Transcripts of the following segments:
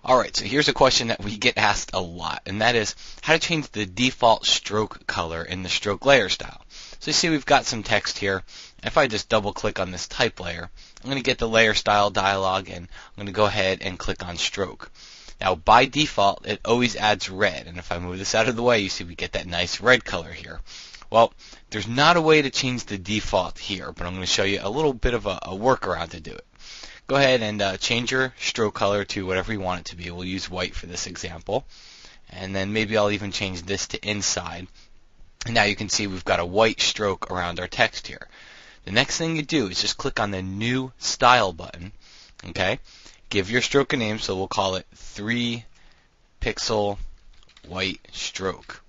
Alright, so here's a question that we get asked a lot, and that is how to change the default stroke color in the stroke layer style. So you see we've got some text here. If I just double click on this type layer, I'm going to get the layer style dialog, and I'm going to go ahead and click on stroke. Now by default it always adds red, and if I move this out of the way, you see we get that nice red color here. Well, there's not a way to change the default here, but I'm going to show you a little bit of a workaround to do it. Go ahead and change your stroke color to whatever you want it to be. We'll use white for this example. And then maybe I'll even change this to inside. And now you can see we've got a white stroke around our text here. The next thing you do is just click on the New Style button. Okay? Give your stroke a name, so we'll call it 3-pixel white stroke.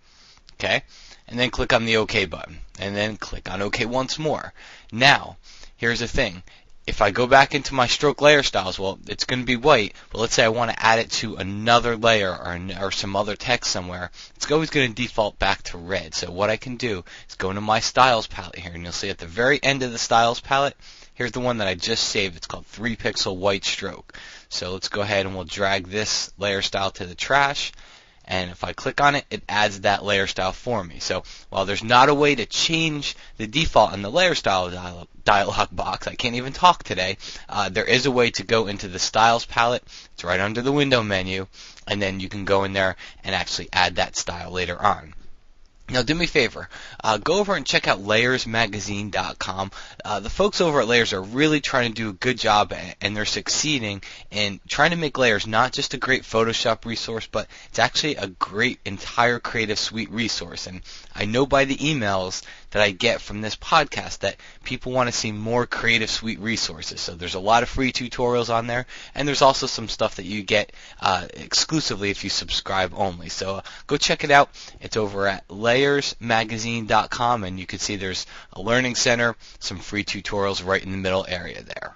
Okay? And then click on the OK button. And then click on OK once more. Now, here's the thing. If I go back into my stroke layer styles, well, it's going to be white, but let's say I want to add it to another layer or some other text somewhere, it's always going to default back to red. So what I can do is go into my styles palette here, and you'll see at the very end of the styles palette, here's the one that I just saved. It's called 3-pixel white stroke. So let's go ahead and we'll drag this layer style to the trash. And if I click on it, it adds that layer style for me. So while there's not a way to change the default in the layer style dialog box, I can't even talk today, there is a way to go into the styles palette. It's right under the window menu, and then you can go in there and actually add that style later on. Now do me a favor, go over and check out layersmagazine.com. The folks over at Layers are really trying to do a good job, and they're succeeding in trying to make Layers not just a great Photoshop resource, but it's actually a great entire Creative Suite resource. And I know by the emails that I get from this podcast that people want to see more Creative Suite resources. So there's a lot of free tutorials on there, and there's also some stuff that you get exclusively if you subscribe only. So go check it out. It's over at layersmagazine.com, and you can see there's a learning center, some free tutorials right in the middle area there.